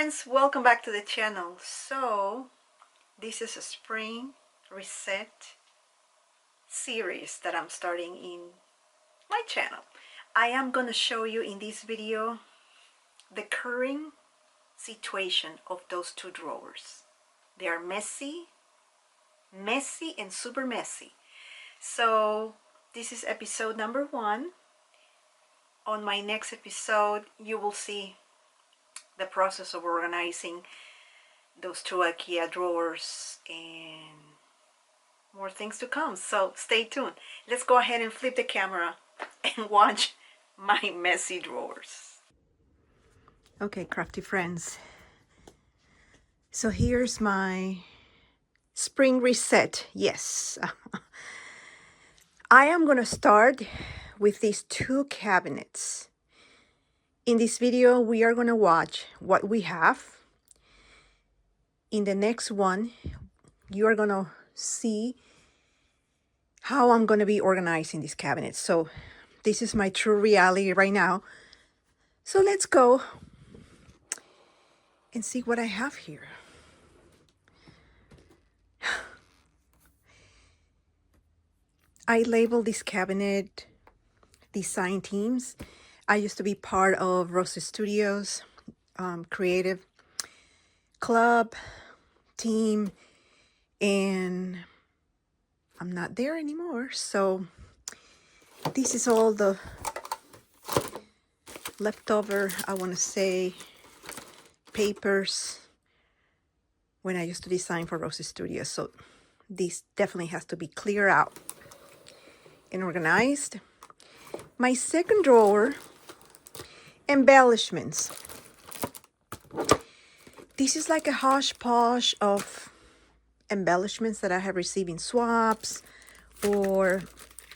friends, welcome back to the channel. So this is a spring reset series that I'm starting in my channel. I am going to show you in this video the current situation of those two drawers. They are messy and super messy. So this is episode number 1. On my next episode you will see the process of organizing those two IKEA drawers and more things to come. So stay tuned. Let's go ahead and flip the camera and watch my messy drawers. Okay, crafty friends. So here's my spring reset. Yes. I am going to start with these two cabinets. In this video, we are going to watch what we have. In the next one, you are going to see how I'm going to be organizing these cabinets. So this is my true reality right now. So let's go and see what I have here. I labeled this cabinet design teams. I used to be part of Rose Studios creative club team, and I'm not there anymore. So this is all the leftover, I want to say, papers when I used to design for Rose Studios. So this definitely has to be cleared out and organized. My second drawer, embellishments. This is like a hodgepodge of embellishments that I have received in swaps or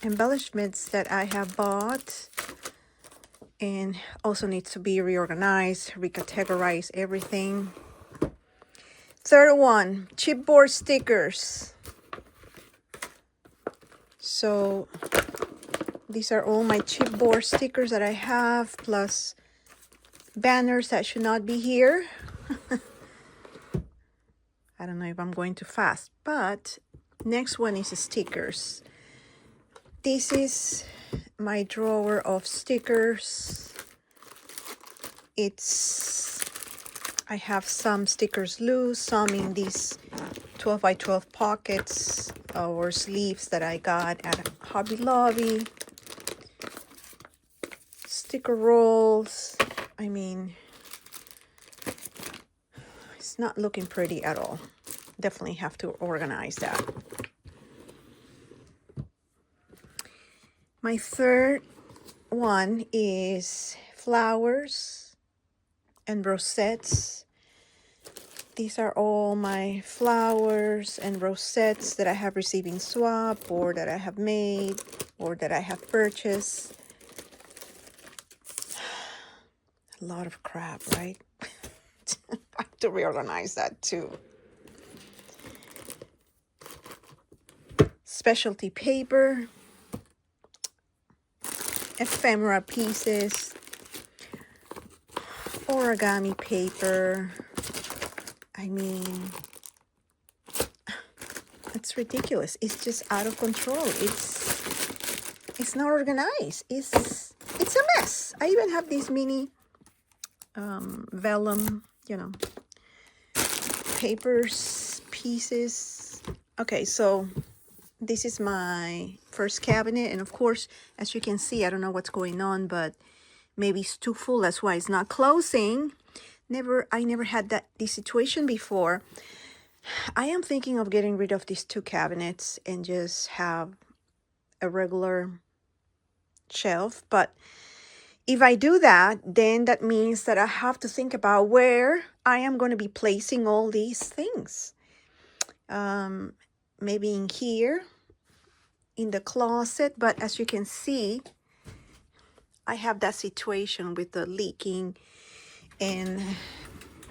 embellishments that I have bought and also needs to be reorganized, recategorize everything. Third one, chipboard stickers. So these are all my chipboard stickers that I have, plus banners that should not be here. I don't know if I'm going too fast, but next one is stickers. This is my drawer of stickers. I have some stickers loose, some in these 12 by 12 pockets or sleeves that I got at Hobby Lobby. Sticker rolls. I mean, it's not looking pretty at all. Definitely have to organize that. My third one is flowers and rosettes. These are all my flowers and rosettes that I have received in swap, or that I have made, or that I have purchased. A lot of crap, right? I have to reorganize that too. Specialty paper, ephemera pieces, origami paper. I mean, it's ridiculous. It's just out of control. It's not organized. It's a mess. I even have these mini vellum, papers, pieces. Okay, so this is my first cabinet, and of course, as you can see, I don't know what's going on, but maybe it's too full. That's why it's not closing. I never had this situation before. I am thinking of getting rid of these two cabinets and just have a regular shelf. But if I do that, then that means that I have to think about where I am going to be placing all these things. Maybe in here, in the closet. But as you can see, I have that situation with the leaking, and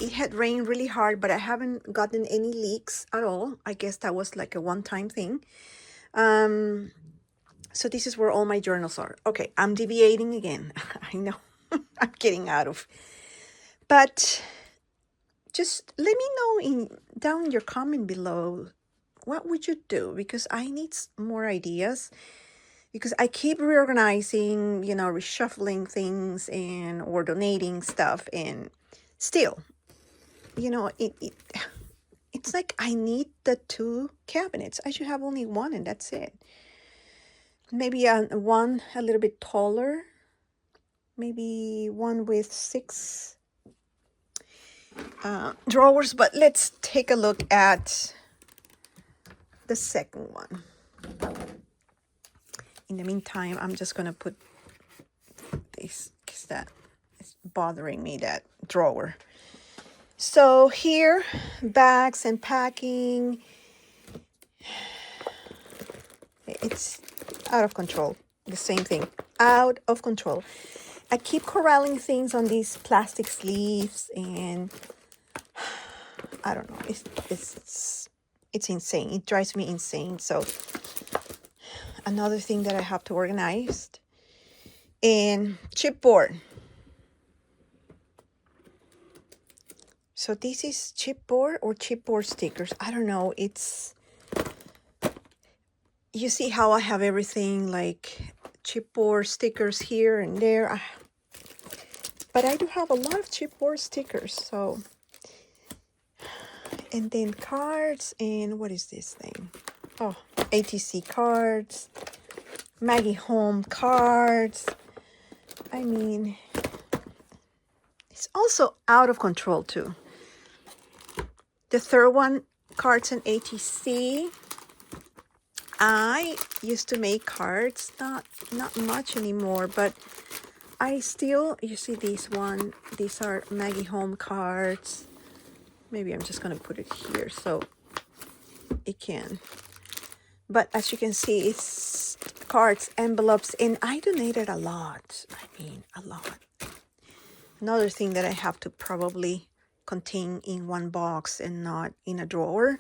it had rained really hard, but I haven't gotten any leaks at all. I guess that was like a one-time thing. So this is where all my journals are. Okay, I'm deviating again. I know I'm getting out of. But just let me know down in your comment below, what would you do? Because I need more ideas, because I keep reorganizing, reshuffling things or donating stuff, and still, it's like I need the 2 cabinets. I should have only one, and that's it. Maybe one a little bit taller, maybe one with 6 drawers. But let's take a look at the second one. In the meantime, I'm just gonna put this, because that is bothering me, that drawer. So here, bags and packing. It's out of control. The same thing, out of control. I keep corralling things on these plastic sleeves, and I don't know. It's insane. It drives me insane. So another thing that I have to organize. And chipboard. So this is chipboard or chipboard stickers. I don't know. You see how I have everything like chipboard stickers here and there. But I do have a lot of chipboard stickers. So, and then cards, and what is this thing? Oh, ATC cards, Maggie Home cards. I mean, it's also out of control too. The third one, cards and ATC. I used to make cards, not much anymore, but I still, you see these are Maggie Home cards. Maybe I'm just gonna put it here so it can. But as you can see, it's cards, envelopes, and I donated a lot. I mean, a lot. Another thing that I have to probably contain in one box and not in a drawer.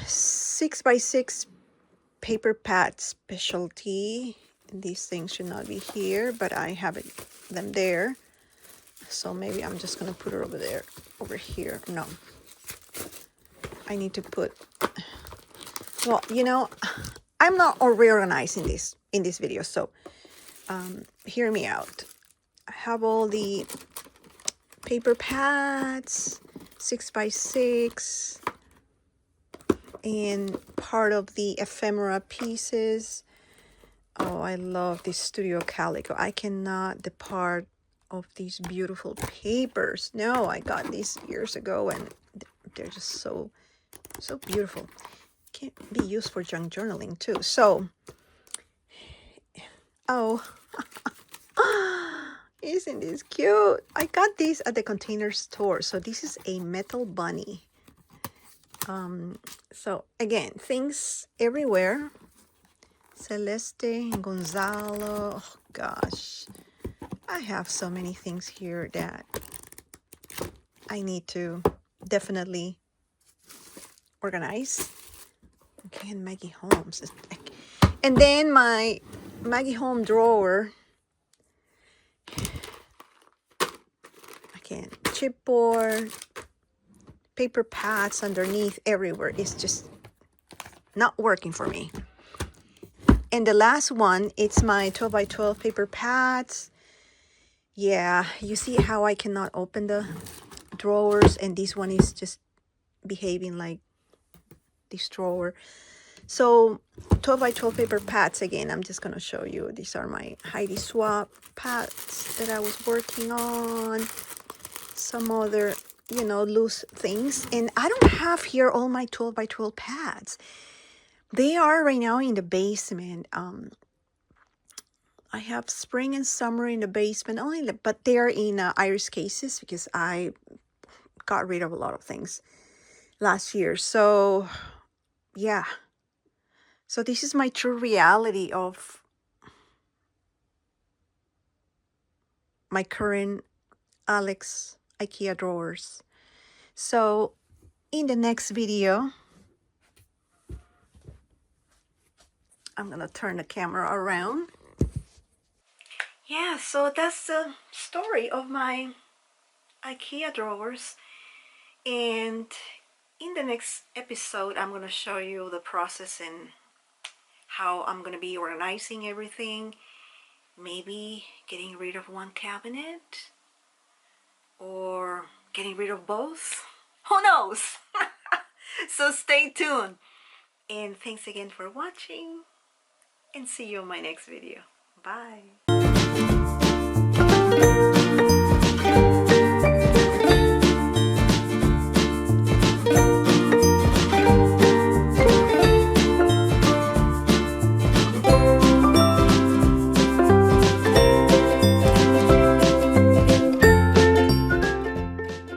6x6 paper pad specialty. These things should not be here, but I have them there. So maybe I'm just gonna put it over here. No, I need to put, well, I'm not reorganizing this in this video, so hear me out. I have all the paper pads, 6x6, and part of the ephemera pieces. Oh, I love this Studio Calico. I cannot depart of these beautiful papers. No, I got these years ago, and they're just so beautiful. Can be used for junk journaling too. So, oh, isn't this cute? I got these at the Container Store. So this is a metal bunny. So again, things everywhere. Celeste, Gonzalo. Oh gosh, I have so many things here that I need to definitely organize. Okay, and Maggie Holmes. And then my Maggie Home drawer. Again, chipboard, paper pads underneath everywhere. It's just not working for me. And the last one, it's my 12x12 paper pads. Yeah, you see how I cannot open the drawers, and this one is just behaving like this drawer. So 12x12 paper pads, again, I'm just gonna show you. These are my Heidi Swap pads that I was working on. Some other, loose things. And I don't have here all my 12x12 pads. They are right now in the basement. I have spring and summer in the basement only, but they are in iris cases because I got rid of a lot of things last year. So yeah, so this is my true reality of my current Alex IKEA drawers. So in the next video, I'm gonna turn the camera around. Yeah, so that's the story of my IKEA drawers. And in the next episode, I'm going to show you the process and how I'm going to be organizing everything. Maybe getting rid of one cabinet or getting rid of both. Who knows? So stay tuned. And thanks again for watching. And see you in my next video. Bye.